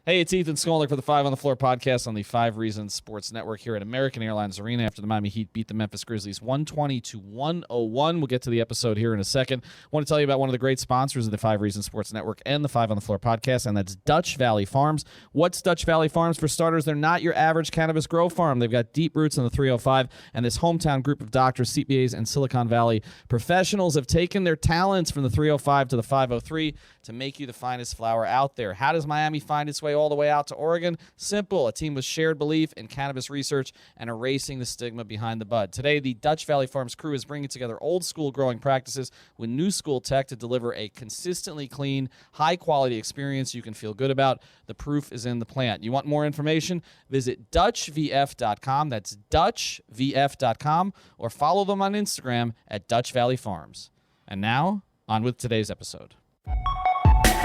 Hey, it's Ethan Skolnick for the Five on the Floor podcast on the 5 Reasons Sports Network here at American Airlines Arena after the Miami Heat beat the Memphis Grizzlies 120-101. We'll get to the episode here in a second. I want to tell you about one of the great sponsors of the 5 Reasons Sports Network and the Five on the Floor podcast, and that's Dutch Valley Farms. What's Dutch Valley Farms? For starters, they're not your average cannabis grow farm. They've got deep roots in the 305, and this hometown group of doctors, CPAs, and Silicon Valley professionals have taken their talents from the 305 to the 503 to make you the finest flower out there. How does Miami find its way all the way out to Oregon? Simple. A team with shared belief in cannabis research and erasing the stigma behind the bud. Today, the Dutch Valley Farms crew is bringing together old school growing practices with new school tech to deliver a consistently clean, high quality experience you can feel good about. The proof is in the plant. You want more information? Visit DutchVF.com. That's DutchVF.com, or follow them on Instagram at Dutch Valley Farms. And now, on with today's episode.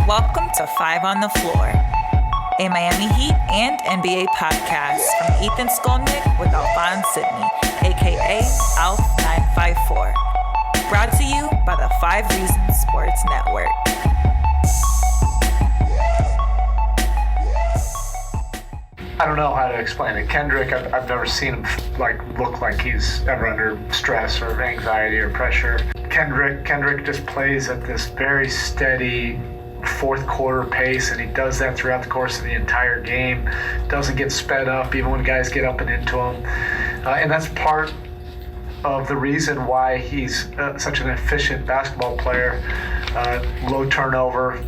Welcome to Five on the Floor, a Miami Heat and NBA podcast from Ethan Skolnick with Alphonse Sidney, a.k.a. Alf954. Brought to you by the 5 Reasons Sports Network. I don't know how to explain it. Kendrick, I've never seen him look like he's ever under stress or anxiety or pressure. Kendrick just plays at this very steady fourth quarter pace, and he does that throughout the course of the entire game. Doesn't get sped up even when guys get up and into him. And that's part of the reason why he's such an efficient basketball player. Low turnover.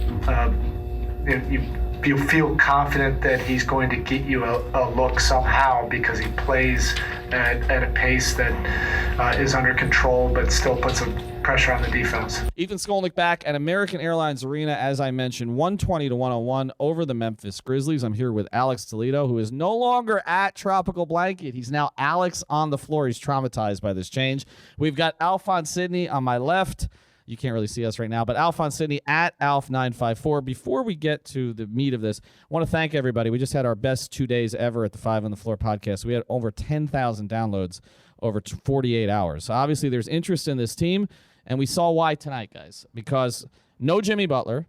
You feel confident that he's going to get you a look somehow because he plays at a pace that is under control but still puts some pressure on the defense. Ethan Skolnick back at American Airlines Arena, as I mentioned, 120-101 over the Memphis Grizzlies. I'm here with Alex Toledo, who is no longer at Tropical Blanket. He's now Alex on the floor. He's traumatized by this change. We've got Alphonse Sidney on my left. You can't really see us right now, but Alphonse Sidney at Alf954. Before we get to the meat of this, I want to thank everybody. We just had our best 2 days ever at the Five on the Floor podcast. We had over 10,000 downloads over 48 hours. So obviously there's interest in this team, and we saw why tonight, guys, because no Jimmy Butler.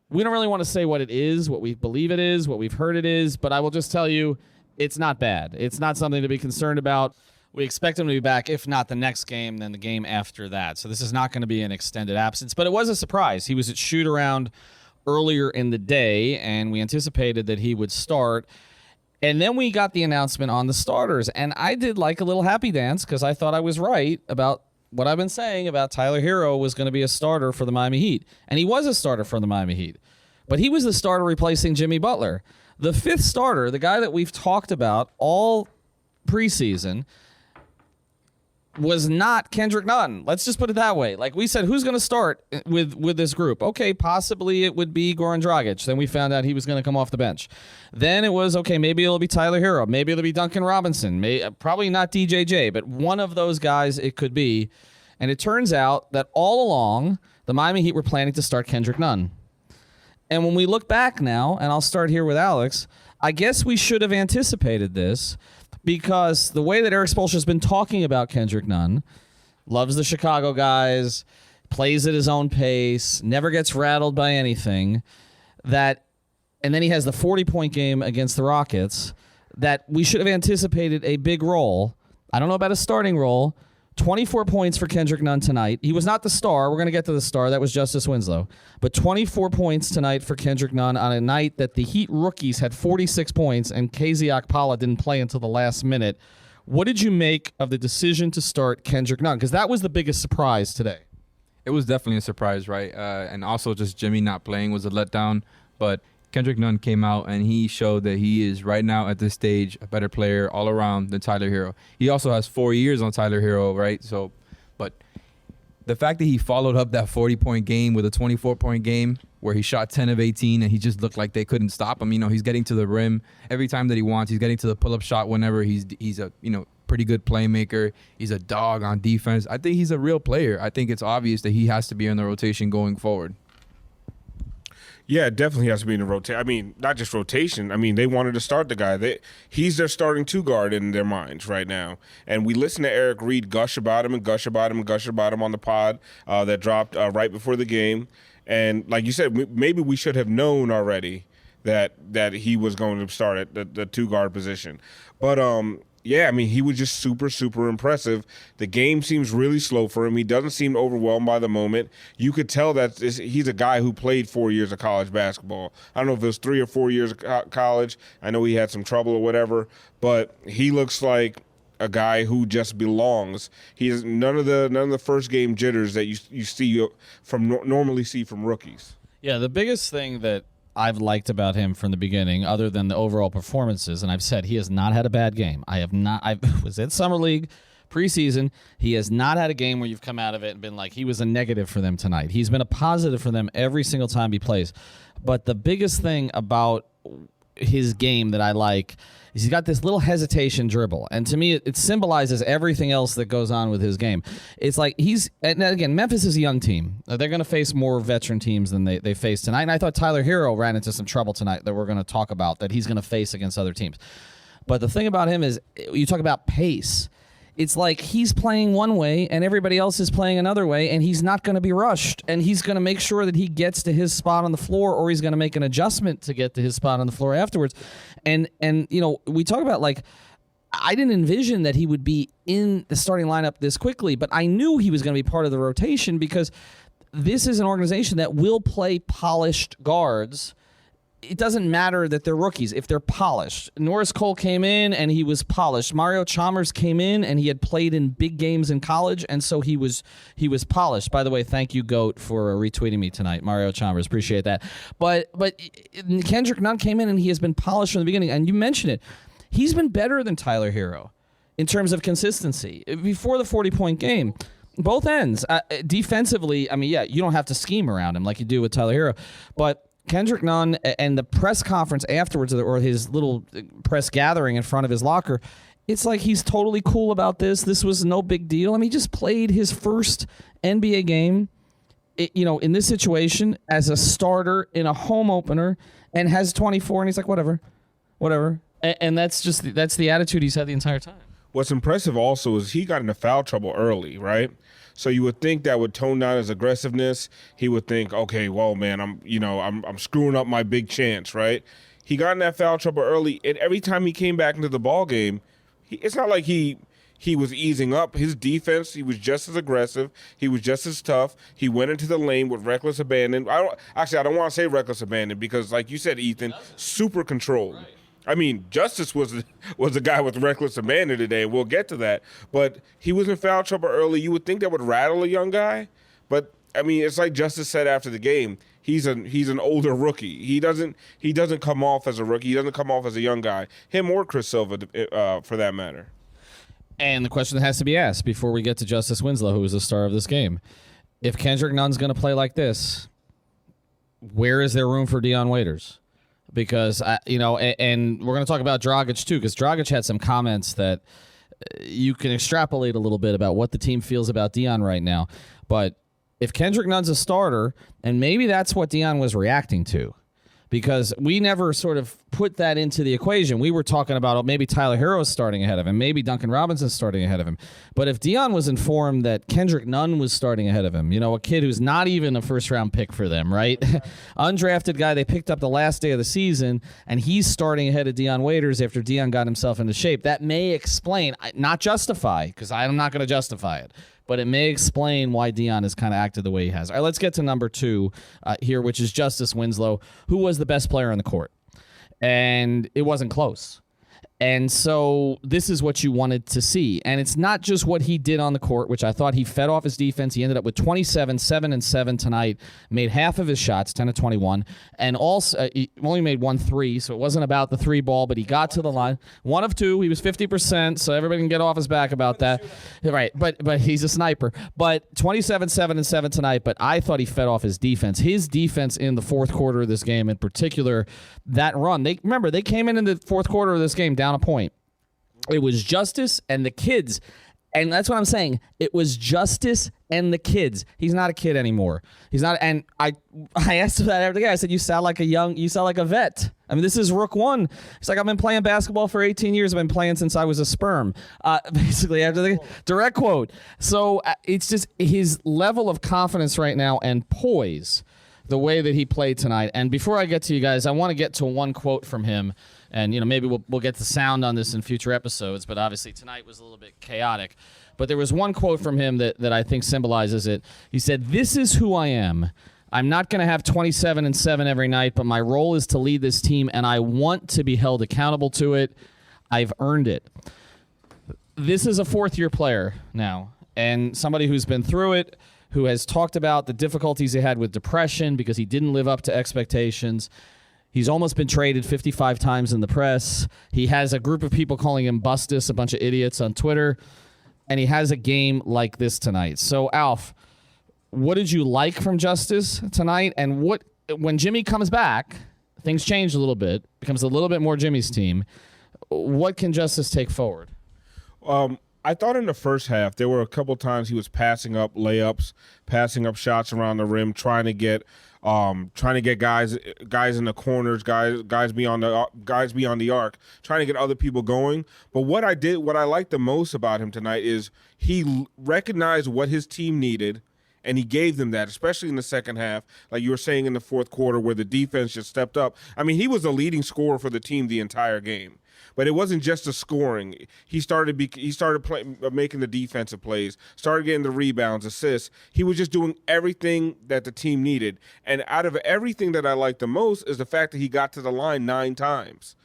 We don't really want to say what it is, what we believe it is, what we've heard it is, but I will just tell you it's not bad. It's not something to be concerned about. We expect him to be back, if not the next game, then the game after that. So this is not going to be an extended absence, but it was a surprise. He was at shoot-around earlier in the day, and we anticipated that he would start. And then we got the announcement on the starters, and I did like a little happy dance because I thought I was right about what I've been saying about Tyler Herro was going to be a starter for the Miami Heat. And he was a starter for the Miami Heat. But he was the starter replacing Jimmy Butler. The fifth starter, the guy that we've talked about all preseason, was not Kendrick Nunn. Let's just put it that way. Like we said, who's going to start with this group? Okay, possibly it would be Goran Dragic. Then we found out he was going to come off the bench. Then it was, okay, maybe it'll be Tyler Herro. Maybe it'll be Duncan Robinson. Probably not DJJ, but one of those guys it could be. And it turns out that all along, the Miami Heat were planning to start Kendrick Nunn. And when we look back now, and I'll start here with Alex, I guess we should have anticipated this, because the way that Eric Spoelstra has been talking about Kendrick Nunn, loves the Chicago guys, plays at his own pace, never gets rattled by anything, and then he has the 40-point game against the Rockets, that we should have anticipated a big role. I don't know about a starting role. 24 points for Kendrick Nunn tonight. He was not the star. We're going to get to the star. That was Justise Winslow. But 24 points tonight for Kendrick Nunn on a night that the Heat rookies had 46 points and KZ Okpala didn't play until the last minute. What did you make of the decision to start Kendrick Nunn? Because that was the biggest surprise today. It was definitely a surprise, right? And also just Jimmy not playing was a letdown. But Kendrick Nunn came out and he showed that he is right now at this stage a better player all around than Tyler Herro. He also has 4 years on Tyler Herro, right? So, but the fact that he followed up that 40-point game with a 24-point game where he shot 10 of 18 and he just looked like they couldn't stop him. You know, he's getting to the rim every time that he wants. He's getting to the pull-up shot whenever he's a, pretty good playmaker. He's a dog on defense. I think he's a real player. I think it's obvious that he has to be in the rotation going forward. Yeah, it definitely has to be in the rotation. I mean, not just rotation. I mean, they wanted to start the guy. He's their starting two guard in their minds right now. And we listened to Eric Reed gush about him on the pod that dropped right before the game. And like you said, maybe we should have known already that he was going to start at the 2-guard position. But yeah, I mean, he was just super, super impressive. The game seems really slow for him. He doesn't seem overwhelmed by the moment. You could tell that he's a guy who played 4 years of college basketball. I don't know if it was 3 or 4 years of college. I know he had some trouble or whatever, but he looks like a guy who just belongs. He has none of the first game jitters that you see normally see from rookies. Yeah, the biggest thing that I've liked about him from the beginning, other than the overall performances, and I've said he has not had a bad game. I was at Summer League preseason. He has not had a game where you've come out of it and been like, he was a negative for them tonight. He's been a positive for them every single time he plays. But the biggest thing about his game that I like is he's got this little hesitation dribble. And to me, it symbolizes everything else that goes on with his game. It's like and again, Memphis is a young team. They're going to face more veteran teams than they faced tonight. And I thought Tyler Herro ran into some trouble tonight that we're going to talk about, that he's going to face against other teams. But the thing about him is, you talk about pace. It's like he's playing one way and everybody else is playing another way, and he's not going to be rushed, and he's going to make sure that he gets to his spot on the floor, or he's going to make an adjustment to get to his spot on the floor afterwards. And you know, we talk about, like, I didn't envision that he would be in the starting lineup this quickly, but I knew he was going to be part of the rotation because this is an organization that will play polished guards. It doesn't matter that they're rookies if they're polished. Norris Cole came in and he was polished. Mario Chalmers came in and he had played in big games in college, and so he was polished. By the way, thank you, Goat, for retweeting me tonight. Mario Chalmers, appreciate that. But Kendrick Nunn came in and he has been polished from the beginning, and you mentioned it. He's been better than Tyler Herro in terms of consistency. Before the 40-point game, both ends. Defensively, I mean, yeah, you don't have to scheme around him like you do with Tyler Herro, but Kendrick Nunn and the press conference afterwards, or his little press gathering in front of his locker, it's like he's totally cool about this. This was no big deal. I mean, he just played his first NBA game, in this situation as a starter in a home opener, and has 24, and he's like, whatever. And that's the attitude he's had the entire time. What's impressive also is he got into foul trouble early, right? So you would think that would tone down his aggressiveness. He would think, okay, well, man, I'm screwing up my big chance, right? He got in that foul trouble early, and every time he came back into the ball game, it's not like he was easing up. His defense, he was just as aggressive. He was just as tough. He went into the lane with reckless abandon. I don't want to say reckless abandon because, like you said, Ethan, super controlled. Right. I mean, Justise was a guy with reckless abandon today, and we'll get to that. But he was in foul trouble early. You would think that would rattle a young guy. But, I mean, it's like Justise said after the game. He's an older rookie. He doesn't come off as a rookie. He doesn't come off as a young guy. Him or Chris Silva, for that matter. And the question that has to be asked before we get to Justise Winslow, who is the star of this game. If Kendrick Nunn's going to play like this, where is there room for Dion Waiters? Because, and we're going to talk about Dragic, too, because Dragic had some comments that you can extrapolate a little bit about what the team feels about Dion right now. But if Kendrick Nunn's a starter, and maybe that's what Dion was reacting to, because we never sort of put that into the equation. We were talking about maybe Tyler Herro starting ahead of him, maybe Duncan Robinson starting ahead of him. But if Dion was informed that Kendrick Nunn was starting ahead of him, a kid who's not even a first-round pick for them, right? Undrafted guy they picked up the last day of the season, and he's starting ahead of Dion Waiters after Dion got himself into shape. That may explain, not justify, because I'm not going to justify it, but it may explain why Dion has kind of acted the way he has. All right, let's get to number 2 here, which is Justise Winslow, who was the best player on the court. And it wasn't close. And so this is what you wanted to see. And it's not just what he did on the court, which I thought he fed off his defense. He ended up with 27, 7 and 7 tonight, made half of his shots, 10 of 21, and also he only made 1 3, so it wasn't about the 3 ball, but he got to the line. 1 of 2, he was 50%, so everybody can get off his back about that. Right, but he's a sniper. But 27, 7 and 7 tonight, but I thought he fed off his defense. His defense in the fourth quarter of this game, in particular, that run. They came in the fourth quarter of this game down a point. It was Justise and the kids, and that's what I'm saying. It was Justise and the kids. He's not a kid anymore. He's not. And I asked him that after the game. I said, "You sound like a vet." I mean, this is Rook 1. He's like, "I've been playing basketball for 18 years. I've been playing since I was a sperm." Basically, after the direct quote. So it's just his level of confidence right now and poise the way that he played tonight. And before I get to you guys, I want to get to one quote from him. And, maybe we'll get the sound on this in future episodes, but obviously tonight was a little bit chaotic. But there was one quote from him that I think symbolizes it. He said, "This is who I am. I'm not going to have 27 and 7 every night, but my role is to lead this team, and I want to be held accountable to it. I've earned it." This is a fourth-year player now, and somebody who's been through it, who has talked about the difficulties he had with depression because he didn't live up to expectations. He's almost been traded 55 times in the press. He has a group of people calling him Bustus, a bunch of idiots on Twitter, and he has a game like this tonight. So, Alf, what did you like from Justise tonight? And when Jimmy comes back, things change a little bit, becomes a little bit more Jimmy's team. What can Justise take forward? I thought in the first half there were a couple times he was passing up layups, passing up shots around the rim, trying to get guys in the corners, guys beyond the arc, trying to get other people going. But what I liked the most about him tonight is he recognized what his team needed, and he gave them that, especially in the second half, like you were saying in the fourth quarter where the defense just stepped up. I mean, he was the leading scorer for the team the entire game. But it wasn't just the scoring. He started making the defensive plays, started getting the rebounds, assists. He was just doing everything that the team needed. And out of everything that I like the most is the fact that he got to the line 9 times.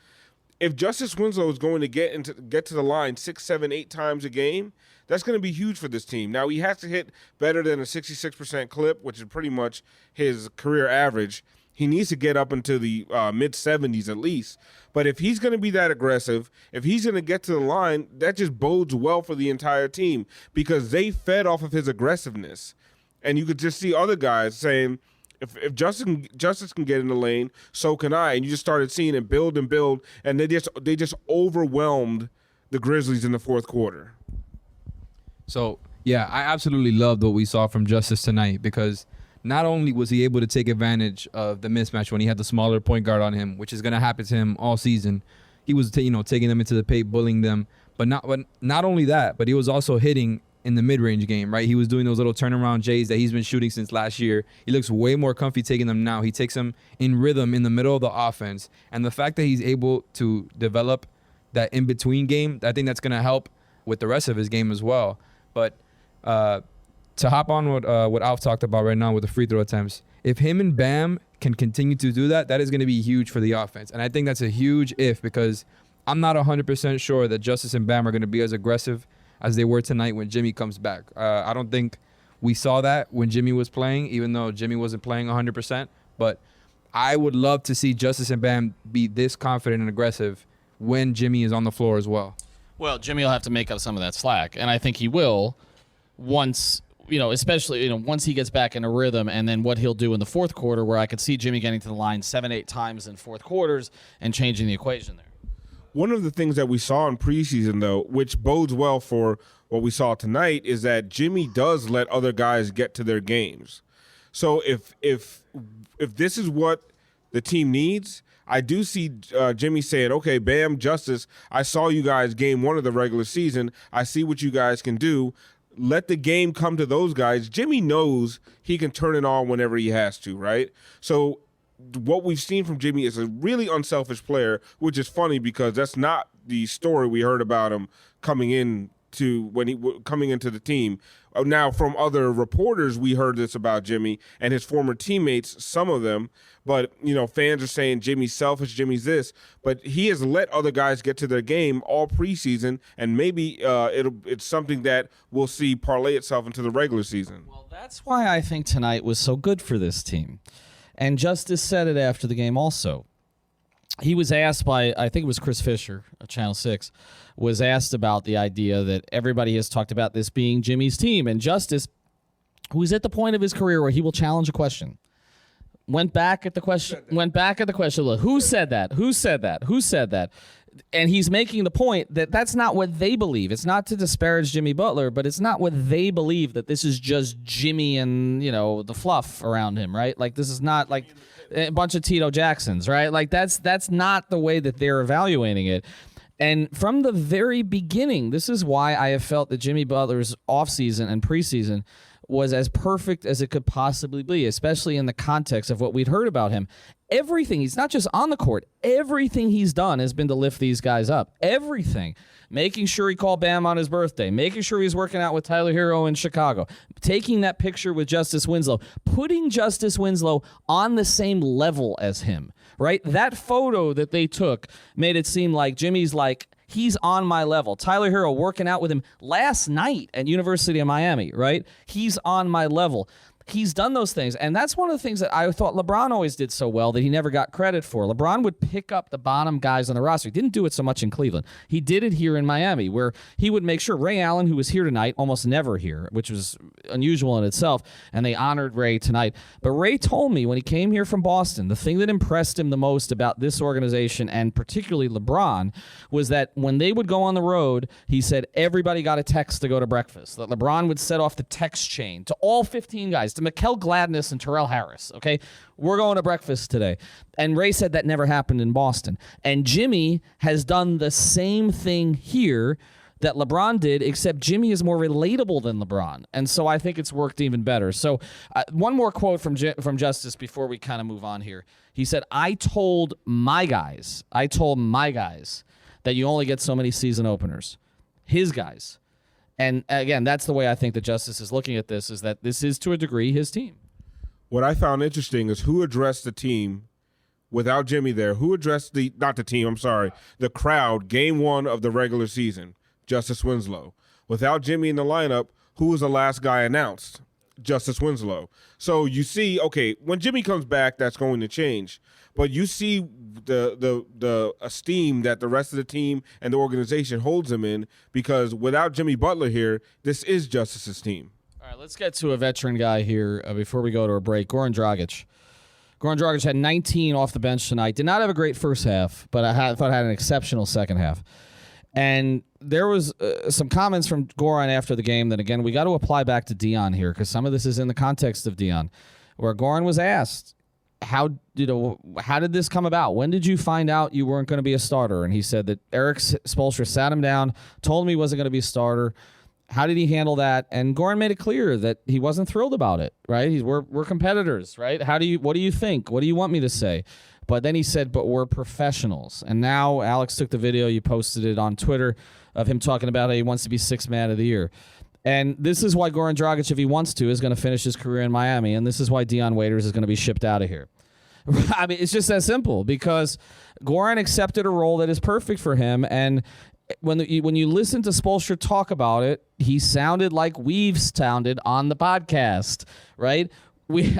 If Justise Winslow is going to get to the line 6, 7, 8 times a game, that's going to be huge for this team. Now, he has to hit better than a 66% clip, which is pretty much his career average. He needs to get up into the mid-70s at least. But if he's going to be that aggressive, if he's going to get to the line, that just bodes well for the entire team because they fed off of his aggressiveness. And you could just see other guys saying, if Justise can get in the lane, so can I. And you just started seeing it build, and they just overwhelmed the Grizzlies in the fourth quarter. So, yeah, I absolutely loved what we saw from Justise tonight because not only was he able to take advantage of the mismatch when he had the smaller point guard on him, which is going to happen to him all season. He was taking them into the paint, bullying them. But not only that, but he was also hitting in the mid-range game, right? He was doing those little turnaround J's that he's been shooting since last year. He looks way more comfy taking them now. He takes them in rhythm in the middle of the offense. And the fact that he's able to develop that in-between game, I think that's going to help with the rest of his game as well. But to hop on what Alf talked about right now with the free throw attempts, if him and Bam can continue to do that, that is going to be huge for the offense. And I think that's a huge if because I'm not 100% sure that Justise and Bam are going to be as aggressive as they were tonight when Jimmy comes back. I don't think we saw that when Jimmy was playing, even though Jimmy wasn't playing 100%. But I would love to see Justise and Bam be this confident and aggressive when Jimmy is on the floor as well. Well, Jimmy will have to make up some of that slack, and I think he will once, especially, once he gets back in a rhythm, and then what he'll do in the fourth quarter where I could see Jimmy getting to the line 7, 8 times in fourth quarters and changing the equation there. One of the things that we saw in preseason, though, which bodes well for what we saw tonight, is that Jimmy does let other guys get to their games. So if this is what the team needs, I do see Jimmy saying, okay, Bam, Justise, I saw you guys game 1 of the regular season. I see what you guys can do. Let the game come to those guys. Jimmy knows he can turn it on whenever he has to, right? So what we've seen from Jimmy is a really unselfish player, which is funny because that's not the story we heard about him coming into the team. Now, from other reporters, we heard this about Jimmy and his former teammates, some of them. But, fans are saying Jimmy's selfish, Jimmy's this. But he has let other guys get to their game all preseason, and maybe it's something that we'll see parlay itself into the regular season. Well, that's why I think tonight was so good for this team. And Justise said it after the game also. He was asked by, I think it was Chris Fisher of Channel 6, was asked about the idea that everybody has talked about this being Jimmy's team. And Justise, who is at the point of his career where he will challenge a question, went back at the question. Look, who said that? Who said that? Who said that? And he's making the point that that's not what they believe. It's not to disparage Jimmy Butler, but it's not what they believe, that this is just Jimmy and, the fluff around him, right? Like, this is not like a bunch of Tito Jacksons, right? Like, that's not the way that they're evaluating it. And from the very beginning, this is why I have felt that Jimmy Butler's offseason and preseason was as perfect as it could possibly be, especially in the context of what we'd heard about him. Everything, he's not just on the court, everything he's done has been to lift these guys up. Everything. Making sure he called Bam on his birthday, making sure he's working out with Tyler Herro in Chicago, taking that picture with Justise Winslow, putting Justise Winslow on the same level as him, right? That photo that they took made it seem like Jimmy's like, he's on my level. Tyler Herro working out with him last night at University of Miami, right? He's on my level. He's done those things, and that's one of the things that I thought LeBron always did so well that he never got credit for. LeBron would pick up the bottom guys on the roster. He didn't do it so much in Cleveland. He did it here in Miami, where he would make sure Ray Allen, who was here tonight, almost never here, which was unusual in itself, and they honored Ray tonight. But Ray told me when he came here from Boston, the thing that impressed him the most about this organization, and particularly LeBron, was that when they would go on the road, he said everybody got a text to go to breakfast. That LeBron would set off the text chain to all 15 guys, to Mikal Gladness and Terrell Harris, okay? We're going to breakfast today. And Ray said that never happened in Boston. And Jimmy has done the same thing here that LeBron did, except Jimmy is more relatable than LeBron. And so I think it's worked even better. So one more quote from Justise before we kind of move on here. He said, I told my guys that you only get so many season openers. His guys. And again, that's the way I think that Justise is looking at this, is that this is, to a degree, his team. What I found interesting is who addressed the team without Jimmy there. Who addressed the crowd, game one of the regular season? Justise Winslow. Without Jimmy in the lineup, who was the last guy announced? Justise Winslow. So you see, okay, when Jimmy comes back, that's going to change. But you see the esteem that the rest of the team and the organization holds him in, because without Jimmy Butler here, this is Justice's team. All right, let's get to a veteran guy here before we go to a break. Goran Dragic. Goran Dragic had 19 off the bench tonight. Did not have a great first half, but I thought had an exceptional second half. And there was some comments from Goran after the game that, again, we got to apply back to Dion here, because some of this is in the context of Dion, where Goran was asked, how did this come about? When did you find out you weren't going to be a starter? And he said that Eric Spoelstra sat him down, told him he wasn't going to be a starter. How did he handle that? And Goran made it clear that he wasn't thrilled about it, right? We're competitors, right? What do you think? What do you want me to say? But then he said, but we're professionals. And now Alex took the video, you posted it on Twitter, of him talking about how he wants to be Sixth Man of the Year. And this is why Goran Dragic, if he wants to, is going to finish his career in Miami. And this is why Dion Waiters is going to be shipped out of here. I mean, it's just that simple, because Goran accepted a role that is perfect for him. And when you listen to Spoelstra talk about it, he sounded like we've sounded on the podcast, right?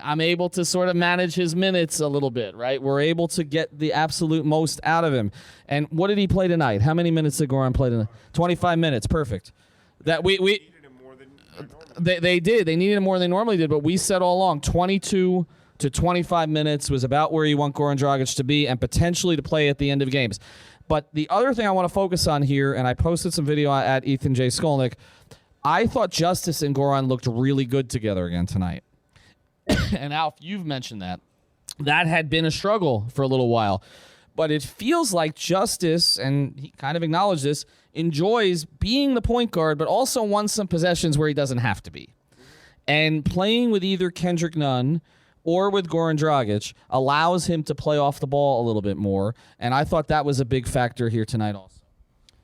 I'm able to sort of manage his minutes a little bit, right? We're able to get the absolute most out of him. And what did he play tonight? How many minutes did Goran play tonight? 25 minutes. Perfect. That they did. They needed him more than they normally did, but we said all along 22 to 25 minutes was about where you want Goran Dragic to be, and potentially to play at the end of games. But the other thing I want to focus on here, and I posted some video at Ethan J. Skolnick, I thought Justise and Goran looked really good together again tonight. And Alf, you've mentioned that. That had been a struggle for a little while. But it feels like Justise, and he kind of acknowledged this, enjoys being the point guard, but also wants some possessions where he doesn't have to be. And playing with either Kendrick Nunn or with Goran Dragic allows him to play off the ball a little bit more. And I thought that was a big factor here tonight also.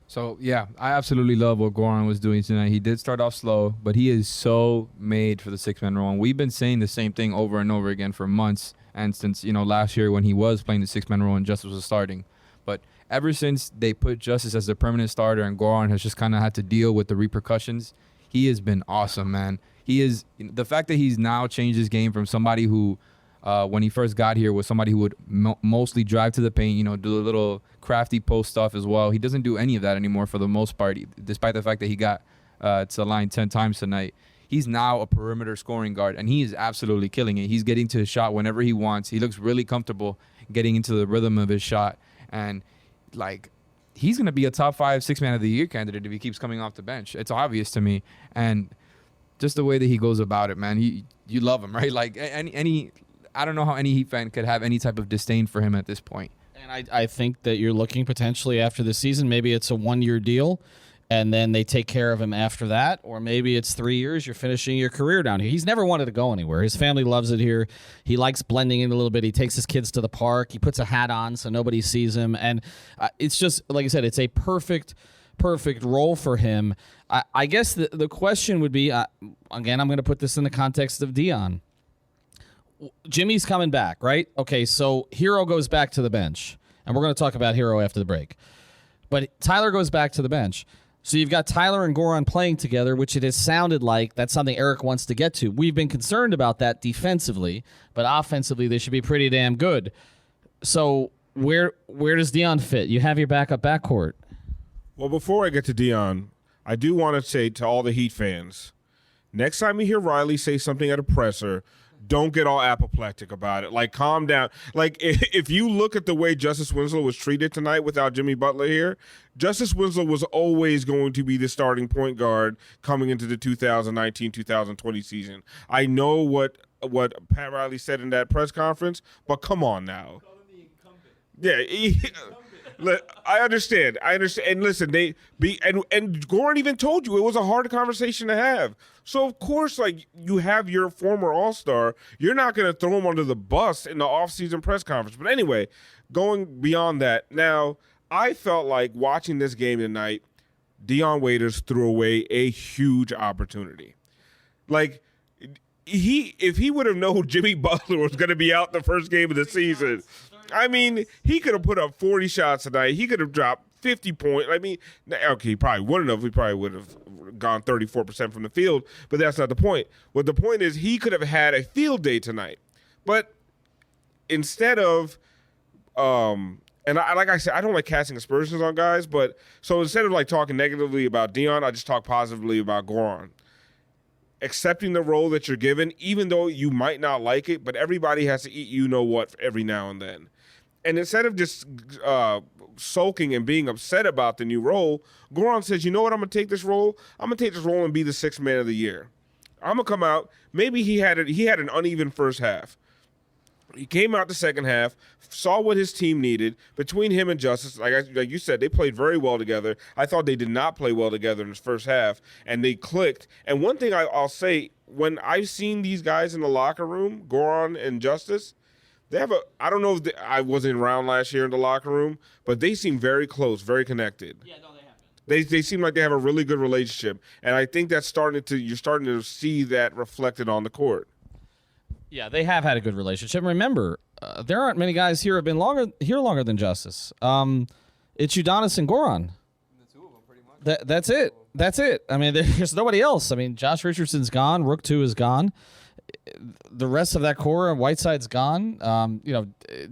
So, yeah, I absolutely love what Goran was doing tonight. He did start off slow, but he is so made for the six-man role. And we've been saying the same thing over and over again for months, and since, last year when he was playing the six-man role and Justise was starting. But ever since they put Justise as the permanent starter and Goran has just kind of had to deal with the repercussions, he has been awesome, man. He is the fact that he's now changed his game from somebody who, when he first got here, was somebody who would mostly drive to the paint, do a little crafty post stuff as well. He doesn't do any of that anymore for the most part, despite the fact that he got to the line 10 times tonight. He's now a perimeter scoring guard, and he is absolutely killing it. He's getting to his shot whenever he wants. He looks really comfortable getting into the rhythm of his shot. And, he's going to be a top 5 six-man of the year candidate if he keeps coming off the bench. It's obvious to me. And just the way that he goes about it, man, you love him, right? I don't know how any Heat fan could have any type of disdain for him at this point. And I think that you're looking potentially after the season, maybe it's a one-year deal, and then they take care of him after that, or maybe it's 3 years, you're finishing your career down here. He's never wanted to go anywhere. His family loves it here. He likes blending in a little bit. He takes his kids to the park. He puts a hat on so nobody sees him, and it's just, like I said, it's a perfect role for him. I guess the question would be, again, I'm going to put this in the context of Dion. Jimmy's coming back, right? Okay, so Herro goes back to the bench, and we're going to talk about Herro after the break. But Tyler goes back to the bench. So you've got Tyler and Goran playing together, which it has sounded like that's something Eric wants to get to. We've been concerned about that defensively, but offensively they should be pretty damn good. So where does Dion fit? You have your backup backcourt. Well, before I get to Dion, I do want to say to all the Heat fans, next time you hear Riley say something at a presser, don't get all apoplectic about it. Like, calm down. Like, if you look at the way Justise Winslow was treated tonight without Jimmy Butler here, Justise Winslow was always going to be the starting point guard coming into the 2019-2020 season. I know what Pat Riley said in that press conference, but come on now. Yeah, I understand. And listen, and Goran even told you it was a hard conversation to have. So of course, like, you have your former All-Star, you're not going to throw him under the bus in the off-season press conference. But anyway, going beyond that, now I felt like watching this game tonight, Dion Waiters threw away a huge opportunity. Like, if he would have known Jimmy Butler was going to be out the first game of the season, I mean, he could have put up 40 shots tonight. He could have dropped 50 points. I mean, okay, he probably wouldn't have. He probably would have gone 34% from the field, but that's not the point. What the point is, he could have had a field day tonight. But instead of like I said, I don't like casting aspersions on guys, but so instead of like talking negatively about Dion, I just talk positively about Goran. Accepting the role that you're given, even though you might not like it, but everybody has to eat you-know-what every now and then. And instead of just sulking and being upset about the new role, Goran says, you know what, I'm going to take this role. I'm going to take this role and be the sixth man of the year. I'm going to come out. Maybe he had an uneven first half. He came out the second half, saw what his team needed. Between him and Justise, like you said, they played very well together. I thought they did not play well together in this first half, and they clicked. And one thing I'll say, when I've seen these guys in the locker room, Goran and Justise, they have I don't know if I wasn't around last year in the locker room, but they seem very close, very connected. Yeah, no, they have. They seem like they have a really good relationship, and I think that's you're starting to see that reflected on the court. Yeah, they have had a good relationship. Remember, there aren't many guys here who have been longer than Justise. It's Udonis and Goran. The two of them, pretty much. That's it. That's it. I mean, there's nobody else. I mean, Josh Richardson's gone. Rook 2 is gone. The rest of that core, Whiteside's gone.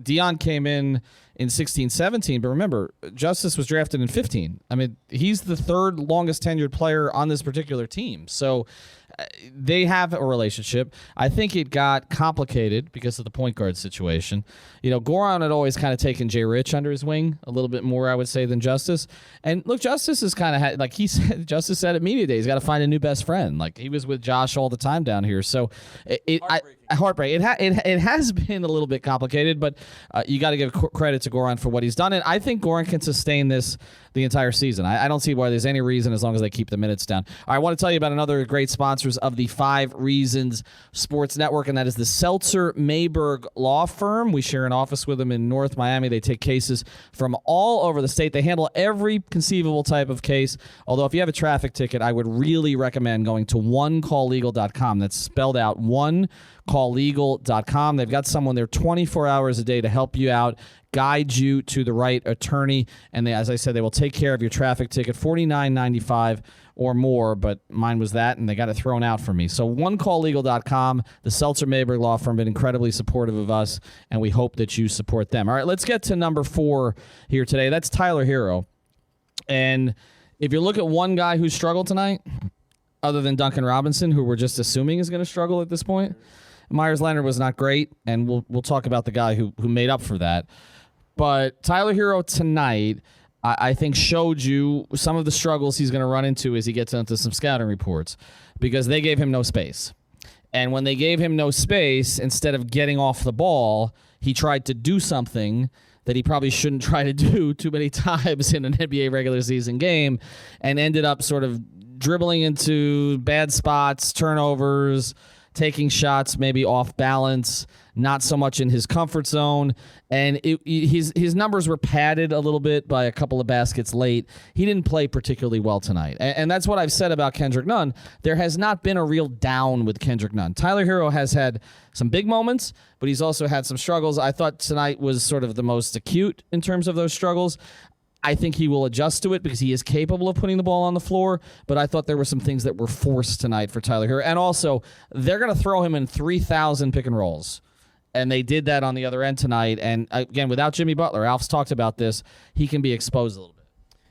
Dion came in 16-17, but remember, Justise was drafted in 15. I mean, he's the third longest tenured player on this particular team. So they have a relationship. I think it got complicated because of the point guard situation. Goran had always kind of taken Jay Rich under his wing a little bit more, I would say, than Justise. And look, Justise is kind of like Justise said at media day, he's got to find a new best friend. Like, he was with Josh all the time down here. So heartbreak. It has been a little bit complicated, but you got to give credit to Goran for what he's done. And I think Goran can sustain this the entire season. I don't see why there's any reason as long as they keep the minutes down. I want to tell you about another great sponsors of the 5 Reasons Sports Network, and that is the Seltzer Mayberg Law Firm. We share an office with them in North Miami. They take cases from all over the state. They handle every conceivable type of case, although if you have a traffic ticket, I would really recommend going to onecalllegal.com. That's spelled out onecalllegal.com. They've got someone there 24 hours a day to help you out, guide you to the right attorney, and as I said, they will take care of your traffic ticket, $49.95 or more, but mine was that, and they got it thrown out for me. So onecalllegal.com, the Seltzer Mayberg Law Firm, been incredibly supportive of us, and we hope that you support them. All right, let's get to number 4 here today. That's Tyler Herro. And if you look at one guy who struggled tonight, other than Duncan Robinson, who we're just assuming is going to struggle at this point, Myers Leonard was not great, and we'll talk about the guy who made up for that. But Tyler Herro tonight, I think, showed you some of the struggles he's going to run into as he gets into some scouting reports, because they gave him no space. And when they gave him no space, instead of getting off the ball, he tried to do something that he probably shouldn't try to do too many times in an NBA regular season game, and ended up sort of dribbling into bad spots, turnovers, taking shots maybe off balance, not so much in his comfort zone. And his numbers were padded a little bit by a couple of baskets late. He didn't play particularly well tonight. And that's what I've said about Kendrick Nunn. There has not been a real down with Kendrick Nunn. Tyler Herro has had some big moments, but he's also had some struggles. I thought tonight was sort of the most acute in terms of those struggles. I think he will adjust to it because he is capable of putting the ball on the floor, but I thought there were some things that were forced tonight for Tyler Herro. And also, they're going to throw him in 3,000 pick and rolls. And they did that on the other end tonight. And again, without Jimmy Butler, Alf's talked about this, he can be exposed a little bit.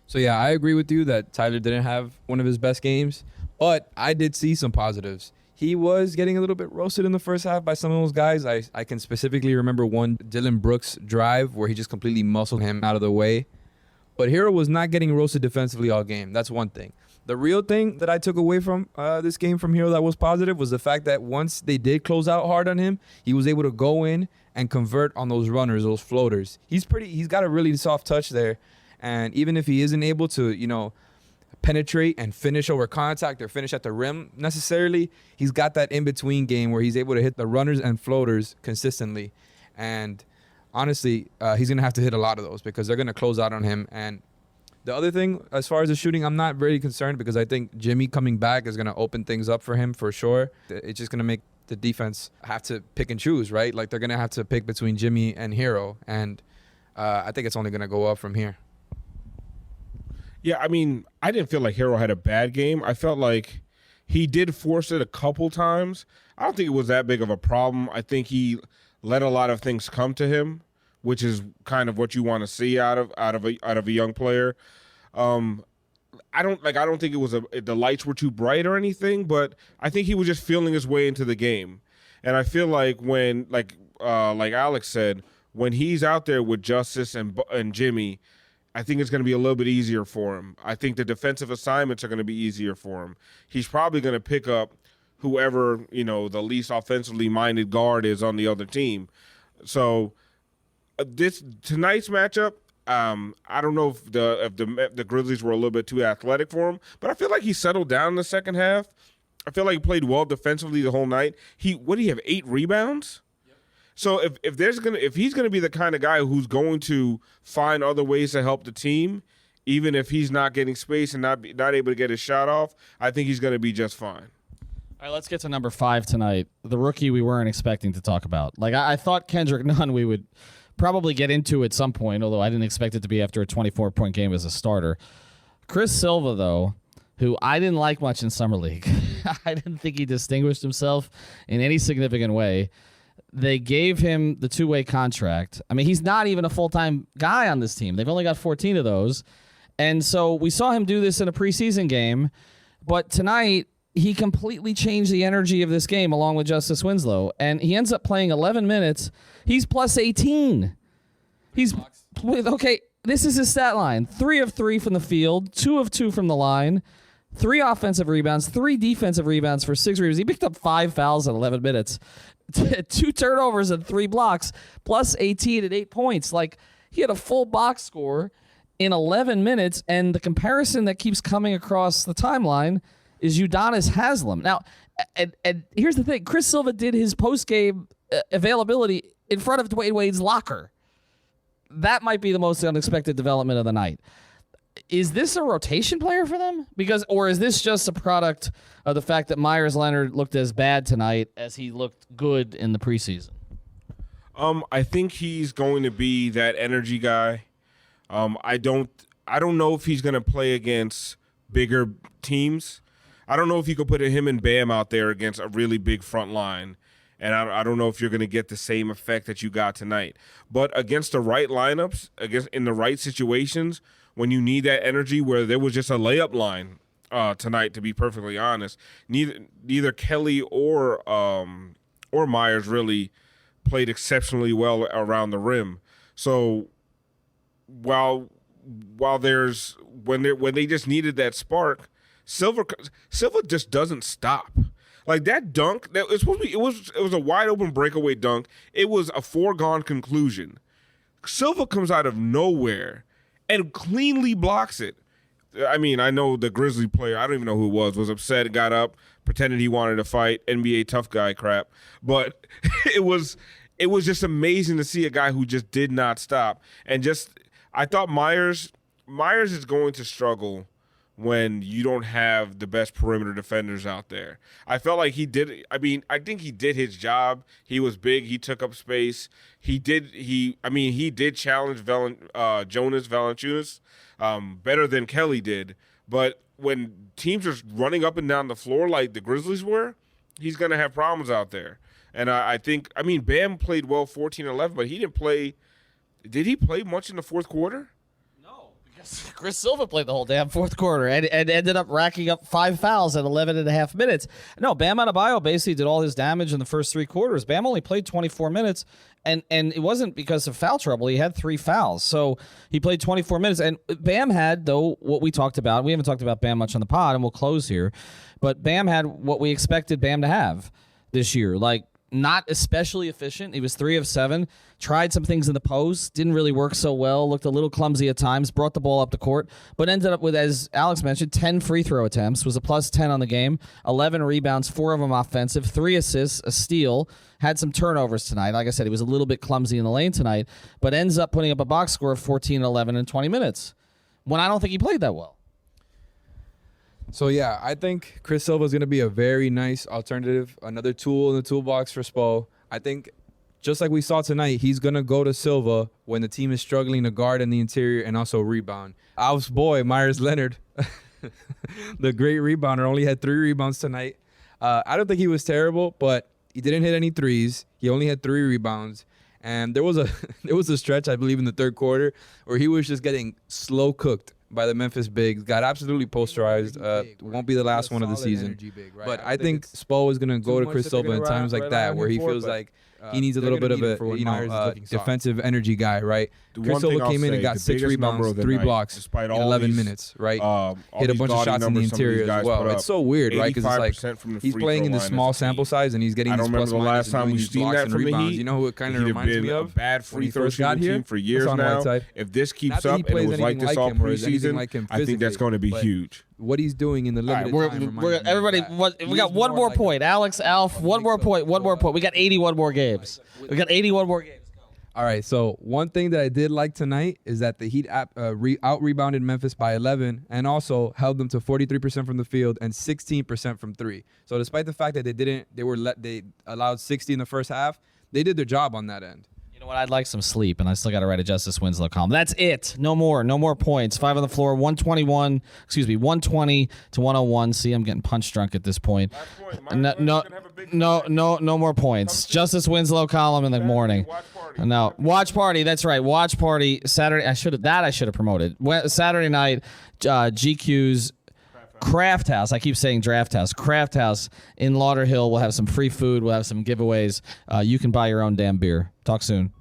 So, yeah, I agree with you that Tyler didn't have one of his best games, but I did see some positives. He was getting a little bit roasted in the first half by some of those guys. I can specifically remember one Dylan Brooks drive where he just completely muscled him out of the way. But Herro was not getting roasted defensively all game. That's one thing. The real thing that I took away from this game from Herro that was positive was the fact that once they did close out hard on him, he was able to go in and convert on those runners, those floaters. He's got a really soft touch there. And even if he isn't able to, penetrate and finish over contact or finish at the rim necessarily, he's got that in-between game where he's able to hit the runners and floaters consistently. And honestly, he's going to have to hit a lot of those because they're going to close out on him. And the other thing, as far as the shooting, I'm not very concerned because I think Jimmy coming back is going to open things up for him for sure. It's just going to make the defense have to pick and choose, right? Like they're going to have to pick between Jimmy and Herro. And I think it's only going to go up from here. Yeah, I mean, I didn't feel like Herro had a bad game. I felt like he did force it a couple times. I don't think it was that big of a problem. I think he let a lot of things come to him, which is kind of what you want to see out of a young player. I don't think it was the lights were too bright or anything, but I think he was just feeling his way into the game. And I feel like when like Alex said, when he's out there with Justise and Jimmy, I think it's going to be a little bit easier for him. I think the defensive assignments are going to be easier for him. He's probably going to pick up whoever, the least offensively minded guard is on the other team. So tonight's matchup, I don't know if the Grizzlies were a little bit too athletic for him, but I feel like he settled down in the second half. I feel like he played well defensively the whole night. What did he have, 8 rebounds? Yep. So if he's gonna be the kind of guy who's going to find other ways to help the team, even if he's not getting space and not able to get his shot off, I think he's gonna be just fine. All right, let's get to number 5 tonight. The rookie we weren't expecting to talk about. Like I thought Kendrick Nunn we would probably get into at some point, although I didn't expect it to be after a 24-point game as a starter. Chris Silva, though, who I didn't like much in Summer League. I didn't think he distinguished himself in any significant way. They gave him the 2-way contract. I mean, he's not even a full-time guy on this team. They've only got 14 of those. And so we saw him do this in a preseason game, but tonight he completely changed the energy of this game along with Justise Winslow, and he ends up playing 11 minutes. He's plus 18. Okay, this is his stat line. 3 of 3 from the field, 2 of 2 from the line, 3 offensive rebounds, 3 defensive rebounds for 6 rebounds. He picked up 5 fouls in 11 minutes, 2 turnovers and 3 blocks, plus 18 and 8 points. Like, he had a full box score in 11 minutes, and the comparison that keeps coming across the timeline is Udonis Haslem. Now, and here's the thing. Chris Silva did his post-game availability in front of Dwayne Wade's locker. That might be the most unexpected development of the night. Is this a rotation player for them? Or is this just a product of the fact that Myers Leonard looked as bad tonight as he looked good in the preseason? I think he's going to be that energy guy. I don't know if he's going to play against bigger teams. I don't know if you could put him and Bam out there against a really big front line, and I don't know if you're going to get the same effect that you got tonight. But against the right lineups, in the right situations, when you need that energy, where there was just a layup line tonight, to be perfectly honest, neither Kelly or Myers really played exceptionally well around the rim. So while there's when they just needed that spark, Silva just doesn't stop. Like that dunk, it was a wide open breakaway dunk. It was a foregone conclusion. Silva comes out of nowhere and cleanly blocks it. I mean, I know the Grizzly player, I don't even know who it was upset, got up, pretended he wanted to fight, NBA tough guy crap. But it was just amazing to see a guy who just did not stop. And I thought Myers is going to struggle when you don't have the best perimeter defenders out there. I felt like I think he did his job. He was big. He took up space. He did challenge Jonas Valanciunas better than Kelly did. But when teams are running up and down the floor like the Grizzlies were, he's going to have problems out there. And I think Bam played well 14-11, but he didn't play. Did he play much in the fourth quarter? Chris Silva played the whole damn fourth quarter and ended up racking up 5 fouls at 11 and a half minutes. No, Bam Adebayo basically did all his damage in the first 3 quarters. Bam only played 24 minutes, and it wasn't because of foul trouble. He had 3 fouls, so he played 24 minutes. And Bam had, though, what we talked about. We haven't talked about Bam much on the pod, and we'll close here. But Bam had what we expected Bam to have this year, like not especially efficient. He was 3 of 7. Tried some things in the post, didn't really work so well, looked a little clumsy at times, brought the ball up the court, but ended up with, as Alex mentioned, 10 free throw attempts, was a plus 10 on the game, 11 rebounds, 4 of them offensive, 3 assists, a steal, had some turnovers tonight. Like I said, he was a little bit clumsy in the lane tonight, but ends up putting up a box score of 14, 11, in 20 minutes, when I don't think he played that well. So, yeah, I think Chris Silva is going to be a very nice alternative, another tool in the toolbox for Spo. I think just like we saw tonight, he's going to go to Silva when the team is struggling to guard in the interior and also rebound. Alf's boy, Myers Leonard, the great rebounder, only had 3 rebounds tonight. I don't think he was terrible, but he didn't hit any threes. He only had 3 rebounds. And there was a stretch, I believe, in the third quarter where he was just getting slow cooked by the Memphis bigs, got absolutely posterized. Won't be the last one of the season. But I think Spo is going to go to Chris Silva in times like that where he feels like he needs a little bit of a defensive energy guy, right? Chris Silva came in and got 6 rebounds, 3 blocks in 11 minutes, right? Hit a bunch of shots in the interior as well. It's so weird, right? Because it's like he's playing in this small sample size and he's getting these plus minus and doing these blocks and rebounds. You know who it kind of reminds me of? Bad free throw shooting team for years now. If this keeps up and it was like this all preseason, I think that's going to be huge. What he's doing in the limited time. Everybody, we got one more point. Alex, Alf, one more point. We got 81 more games. We got 81 more games. All right, so one thing that I did like tonight is that the Heat out-rebounded Memphis by 11 and also held them to 43% from the field and 16% from 3. So despite the fact that they allowed 60 in the first half, they did their job on that end. You know what? I'd like some sleep, and I still got to write a Justise Winslow column. That's it. No more points. 5 on the floor, 120 to 101. See, I'm getting punch drunk at this point. No more points. Justise Winslow column in the morning. No, watch party. That's right. Watch party Saturday. I should have promoted. Saturday night, GQ's Craft House. I keep saying Draft House. Craft House in Lauderhill. We'll have some free food. We'll have some giveaways. You can buy your own damn beer. Talk soon.